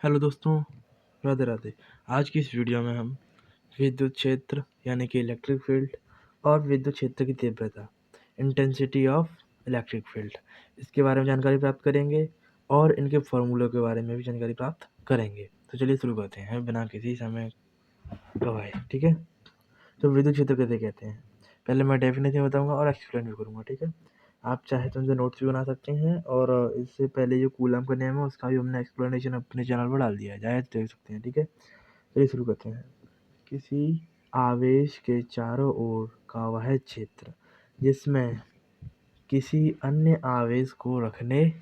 Hello दोस्तों, राधे राधे। आज की इस वीडियो में हम विद्युत क्षेत्र यानी कि इलेक्ट्रिक फील्ड और विद्युत क्षेत्र की तीव्रता इंटेंसिटी ऑफ इलेक्ट्रिक फील्ड इसके बारे में जानकारी प्राप्त करेंगे और इनके फॉर्मूलों के बारे में भी जानकारी प्राप्त करेंगे। तो चलिए शुरू करते हैं बिना किसी समय गवाए। ठीक है, तो विद्युत क्षेत्र किसे कहते हैं पहले मैं डेफिनेशन बताऊंगा और एक्सप्लेन भी करूंगा। ठीक है, आप चाहे तो उनसे नोट्स भी बना सकते हैं और इससे पहले जो कूलम का नेम है उसका भी हमने एक्सप्लेनेशन अपने चैनल पर डाल दिया है, जाए तो देख सकते हैं। ठीक है, चलिए शुरू करते हैं। किसी आवेश के चारों ओर का वह क्षेत्र जिसमें किसी अन्य आवेश को रखने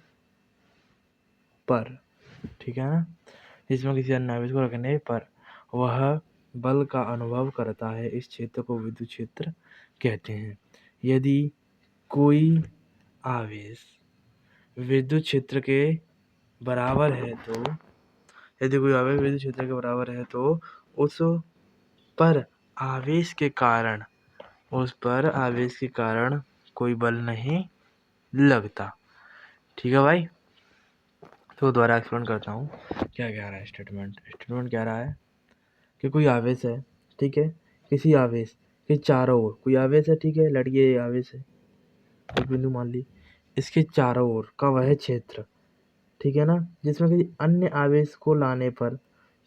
पर, ठीक है ना, जिसमें किसी अन्य आवेश को रखने पर वह बल का अनुभव करता है, इस क्षेत्र को विद्युत क्षेत्र कहते हैं। यदि कोई आवेश विद्युत क्षेत्र के बराबर है तो यदि कोई आवेश विद्युत क्षेत्र के बराबर है तो उस पर आवेश के कारण कोई बल नहीं लगता। ठीक है भाई, तो दोबारा एक्सप्लेन करता हूँ क्या कह रहा है। स्टेटमेंट कह रहा है कि कोई आवेश है, ठीक है, किसी आवेश के चारों ओर कोई आवेश है, ठीक है, लड़िए आवेश है, एक बिंदु मान ली, इसके चारों ओर का वह क्षेत्र, ठीक है ना, जिसमें किसी अन्य आवेश को लाने पर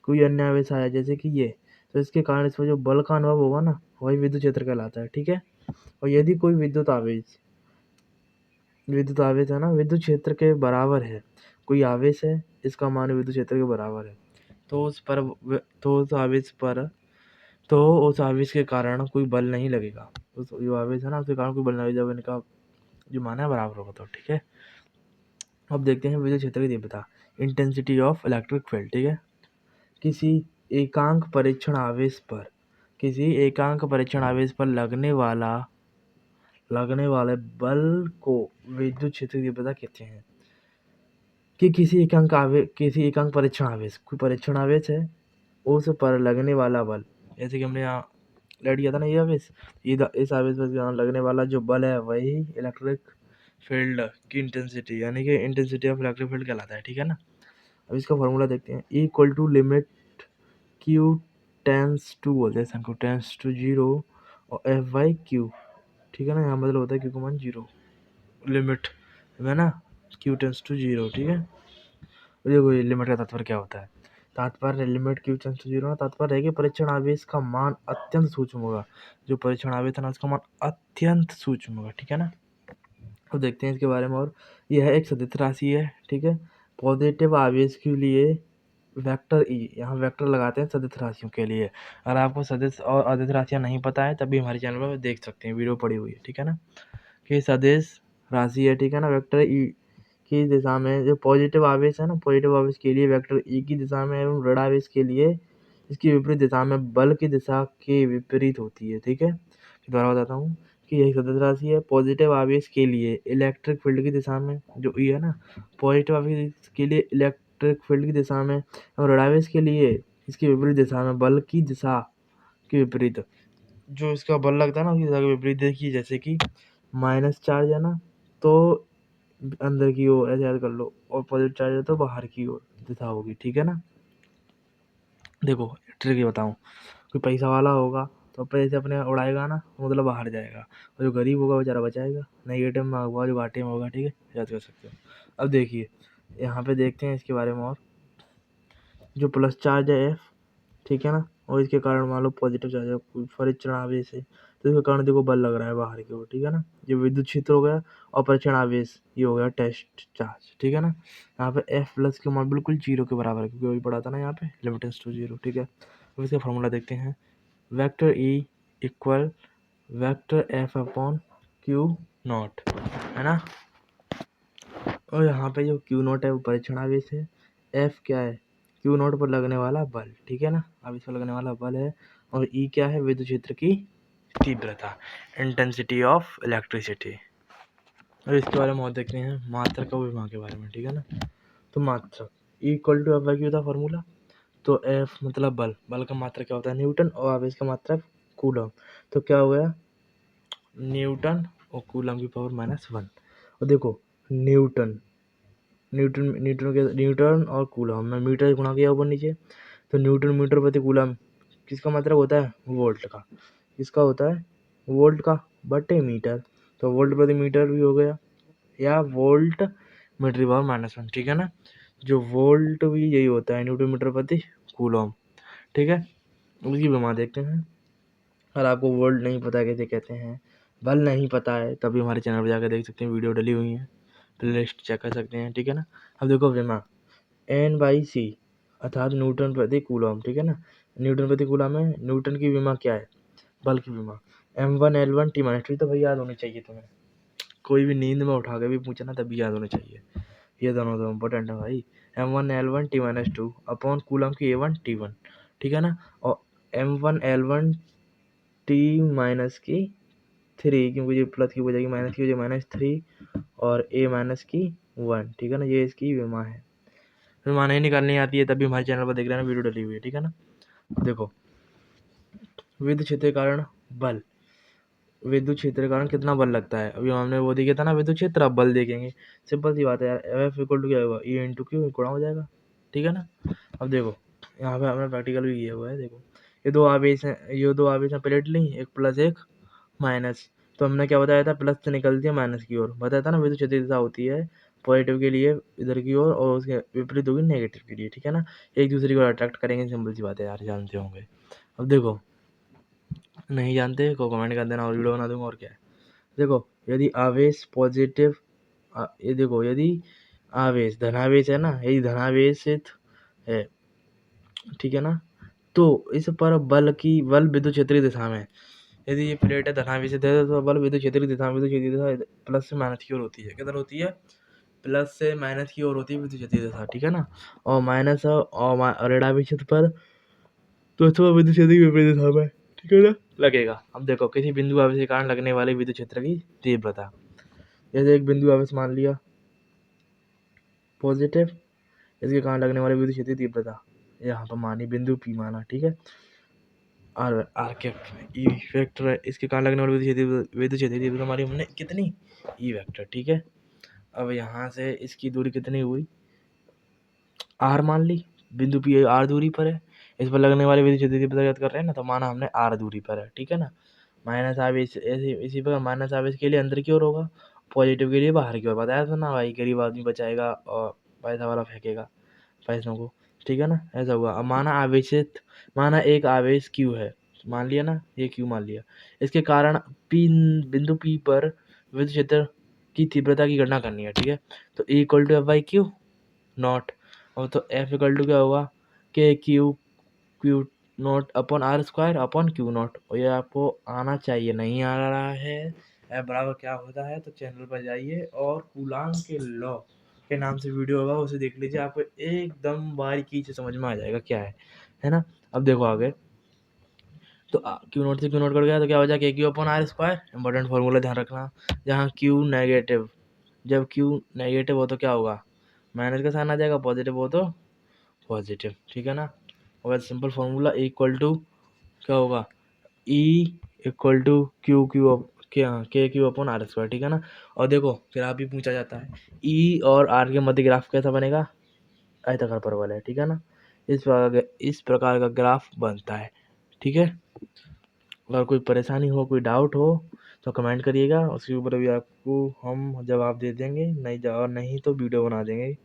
कोई अन्य आवेश आया जैसे कि ये, तो इसके कारण इसमें जो बल का अनुभव होगा ना वही विद्युत क्षेत्र कहलाता है। ठीक है, और यदि कोई विद्युत आवेश है ना विद्युत क्षेत्र के बराबर है, कोई आवेश है इसका मान विद्युत क्षेत्र के बराबर है, तो उस आवेश के कारण कोई बल नहीं लगेगा। उस जो आवेश है ना उसके कारण कोई बल नहीं लगेगा जब इनका जो मान है बराबर होगा तो। ठीक है, अब देखते हैं विद्युत क्षेत्र की तीव्रता इंटेंसिटी ऑफ इलेक्ट्रिक फील्ड। ठीक है, किसी एकांक परीक्षण आवेश पर लगने वाले बल को विद्युत क्षेत्र की तीव्रता कहते हैं। कि किसी एकांक परीक्षण आवेश, कोई परीक्षण आवेश है, उस पर लगने वाला बल, जैसे कि हमने यहाँ लड़ दिया था ना ये आवेश, इस आवेश पर यहाँ लगने वाला जो बल है वही इलेक्ट्रिक फील्ड की इंटेंसिटी यानी कि इंटेंसिटी ऑफ इलेक्ट्रिक फील्ड कहलाता है। ठीक है ना, अब इसका फॉर्मूला देखते हैं। Equal to limit Q tends to बोलते हैं, टेंस टू जीरो और एफ बाई क्यू। ठीक है ना, यहाँ मतलब होता है क्यू का मान जीरो, लिमिट है ना क्यू टेंस टू जीरो। ठीक है, देखो ये लिमिट का तात्पर्य क्या होता है। तात्पर्य limit Q tends to zero, तात्पर्य है कि परीक्षण आवेश का मान अत्यंत सूक्ष्म होगा। जो परीक्षण आवेश है ना उसका मान अत्यंत सूक्ष्म होगा। ठीक है ना, तो देखते हैं इसके बारे में। और यह एक सदिश राशि है। ठीक है, पॉजिटिव आवेश के लिए वेक्टर ई, यहाँ वेक्टर लगाते हैं सदिश राशियों के लिए। अगर आपको सदिश और अदिश राशियाँ नहीं पता है तभी हमारे चैनल पर देख सकते हैं, वीडियो पड़ी हुई है। ठीक है ना, कि सदिश राशि है, ठीक है ना, वेक्टर ई की दिशा में जो पॉजिटिव आवेश है ना, पॉजिटिव आवेश के लिए वेक्टर ई की दिशा में एवं ऋण आवेश के लिए इसकी विपरीत दिशा में बल की दिशा के विपरीत होती है। ठीक है, दोबारा बताता हूँ कि यही सदिश राशि है। पॉजिटिव आवेश के लिए इलेक्ट्रिक फील्ड की दिशा में जो ई है ना, पॉजिटिव आवेश के लिए इलेक्ट्रिक फील्ड की दिशा में और ऋण आवेश के लिए इसकी विपरीत दिशा में बल की दिशा के विपरीत जो इसका बल लगता है ना उसकी दिशा के विपरीत। देखिए जैसे कि माइनस चार्ज है ना तो अंदर की ओर ऐसे याद कर लो, और पॉजिटिव चार्ज है तो बाहर की ओर दिशा होगी। ठीक है ना, देखो ट्रिक बताऊं, कोई पैसा वाला होगा तो पैसे अपने उड़ाएगा ना, मतलब बाहर जाएगा, और जो गरीब होगा बेचारा बचाएगा, नेगेटिव में होगा जो घाटे में होगा। ठीक है, याद कर सकते हो। अब देखिए यहाँ पे देखते हैं इसके बारे में। और जो प्लस चार्ज है एफ, ठीक है ना, और इसके कारण मान लो पॉजिटिव चार्ज है, कोई परीक्षण आवेश है तो इसके कारण देखो बल लग रहा है बाहर की ओर। ठीक है ना, ये विद्युत क्षेत्र हो गया और परीक्षण आवेश ये हो गया टेस्ट चार्ज। ठीक है ना, यहाँ पे एफ प्लस के मान बिल्कुल जीरो के बराबर है क्योंकि वही पढ़ा था ना यहाँ पे लिमिटेंस टू जीरो। ठीक है, अब इसका फॉर्मूला देखते हैं। Vector E equal vector F upon Q not, है ना, और यहाँ पे जो क्यू नॉट है वो परीक्षण आवेश है, एफ क्या है क्यू नॉट पर लगने वाला बल। ठीक है ना, अब इस पर लगने वाला बल है, और ई क्या है विद्युत क्षेत्र की तीव्रता इंटेंसिटी ऑफ इलेक्ट्रिसिटी। और इसके बारे में और देखते हैं मात्रक और विभव के बारे में। ठीक है ना, तो मात्रक equal to F by Q था फॉर्मूला, तो एफ मतलब बल, बल का मात्रक क्या होता है न्यूटन, और आवेश का मात्रक कूलम, तो क्या हो गया न्यूटन और कूलम की पावर -1। और देखो न्यूटन न्यूटन और कूलम में मीटर गुणा किया ऊपर नीचे, तो न्यूटन मीटर प्रति कूलम किसका मतलब होता है? वोल्ट का। किसका होता है? वोल्ट का बटे मीटर, तो वोल्ट प्रति मीटर भी हो गया, या वोल्ट मीटर पावर -1, ठीक है ना। जो वोल्ट भी यही होता है, न्यूटन मीटर प्रति कूलम, ठीक है। उसकी विमा देखते हैं। अगर आपको वोल्ट नहीं पता कैसे कहते हैं, बल नहीं पता है, तभी हमारे चैनल पर जाकर देख सकते हैं, वीडियो डली हुई है, प्लेलिस्ट चेक कर सकते हैं, ठीक है ना। अब देखो विमा N/C अर्थात न्यूटन प्रति कूलम, ठीक है ना। न्यूटन प्रति कूलम में न्यूटन की विमा क्या है? बल की विमा M1L1 T-2 तो भाई याद होनी चाहिए तुम्हें, कोई भी नींद में उठा के भी पूछना तभी याद होने चाहिए, ये दोनों तो इम्पोर्टेंट है भाई। M1L1 T-2 अपॉन कूलम की A1 T1, ठीक है ना। और M1L1 T-3, क्योंकि ये प्लस की बजाय माइनस की बजाय -3 और A-1, ठीक है ना। ये इसकी विमा है। विमा नहीं निकालनी आती है तभी हमारे चैनल पर देख रहे हैं, वीडियो डली हुई है, ठीक है ना। देखो विद्युत क्षेत्र के कारण बल, विद्युत क्षेत्र के कारण कितना बल लगता है, अभी हमने वो देखा था ना विद्युत क्षेत्र, अब बल देखेंगे। सिंपल सी बात है यार, F इक्वल टू क्या होगा? E इंटू क्यू गुणा हो जाएगा, ठीक है ना। अब देखो यहाँ पे हमने प्रैक्टिकल भी किया हुआ है। देखो ये दो आवेश हैं, प्लेट ली, एक प्लस एक माइनस, तो हमने क्या बताया था? प्लस से निकलती है माइनस की ओर, बताया था ना। विद्युत क्षेत्र दिशा होती है पॉजिटिव के लिए इधर की ओर, और उसके विपरीत होगी नेगेटिव के लिए, ठीक है ना। एक दूसरे को अट्रैक्ट करेंगे, सिंपल सी बात है यार, जानते होंगे। अब देखो नहीं जानते को कमेंट कर देना और वीडियो बना दूंगा, और क्या है। देखो यदि आवेश पॉजिटिव, ये देखो यदि आवेश धनावेश है ना, यदि धनावेशित है, ठीक है ना, तो इस पर बल विद्युत क्षेत्रीय दिशा में, यदि ये प्लेट है धनावेशित है तो बल विद्युत क्षेत्रीय दिशा प्लस से माइनस की ओर होती है। किधर होती है? प्लस से माइनस की ओर होती है विद्युत क्षेत्रीय दिशा, ठीक है ना। और माइनस और ऋणावेशित पर तो विद्युत क्षेत्र की विपरीत दिशा में, ठीक है ना, लगेगा। अब देखो किसी बिंदु आवेश के कारण लगने वाले विद्युत क्षेत्र की तीव्रता, जैसे एक बिंदु आवेश मान लिया पॉजिटिव, इसके कारण लगने वाले विद्युत क्षेत्र की तीव्रता यहाँ पर मानी बिंदु P माना, ठीक है। आर के ई वेक्टर है, इसके कारण लगने वाली विद्युत क्षेत्र की तीव्रता हमारी हमने कितनी? ई वेक्टर, ठीक है। अब यहाँ से इसकी दूरी कितनी हुई? आर मान ली, बिंदु P आर दूरी पर है, इस पर लगने वाली विद्युत क्षेत्र की तीव्रता ज्ञात कर रहे हैं ना, तो माना हमने आर दूरी पर है, ठीक है ना। माइनस आवेश इसी प्रकार माइनस आवेश के लिए अंदर की ओर होगा, पॉजिटिव के लिए बाहर की ओर, बताया था ना भाई, गरीब आदमी बचाएगा और पैसा वाला फेंकेगा पैसों को, ठीक है ना, ऐसा हुआ। अब माना एक आवेश Q है, मान लिया ना, ये Q मान लिया, इसके कारण बिंदु P पर विद्युत क्षेत्र की तीव्रता की गणना करनी है, ठीक है। तो E equal to F/Q not, और तो F इक्वल टू क्या होगा? Q not upon R square upon Q not, और ये आपको आना चाहिए, नहीं आ रहा है F बराबर क्या होता है, तो चैनल पर जाइए और कूलाम के लॉ के नाम से वीडियो होगा, उसे देख लीजिए, आपको एकदम बारीकी से समझ में आ जाएगा क्या है ना। अब देखो आगे, तो Q नॉट से Q नॉट कट गया तो क्या हो जाएगा? Q upon R square, important formula ध्यान रखना, जहाँ Q नेगेटिव, जब Q नेगेटिव हो तो क्या होगा? माइनस का साइन आ जाएगा, पॉजिटिव हो तो पॉजिटिव, ठीक है ना। और सिंपल फॉर्मूला इक्वल टू क्या होगा? E इक्वल टू के क्यू अपॉन आर स्क्वायर, ठीक है ना। और देखो ग्राफ भी पूछा जाता है, E और R के मध्य ग्राफ कैसा बनेगा? आयताकार परवल है, ठीक है ना। इस प्रकार का ग्राफ बनता है, ठीक है। अगर कोई परेशानी हो, कोई डाउट हो तो कमेंट करिएगा, उसके ऊपर भी आपको हम जवाब दे देंगे, नहीं तो वीडियो बना देंगे,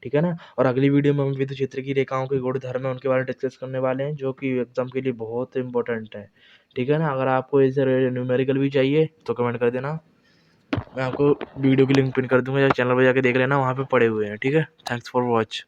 ठीक है ना। और अगली वीडियो में हम विद्युत क्षेत्र की रेखाओं के गुणधर्म है उनके बारे में डिस्कस करने वाले हैं, जो कि एग्जाम के लिए बहुत इंपॉर्टेंट है, ठीक है ना। अगर आपको इसे न्यूमेरिकल भी चाहिए तो कमेंट कर देना, मैं आपको वीडियो की लिंक पिन कर दूंगा, या चैनल पर जाके देख लेना, वहाँ पे पड़े हुए हैं, ठीक है। Thanks for watch.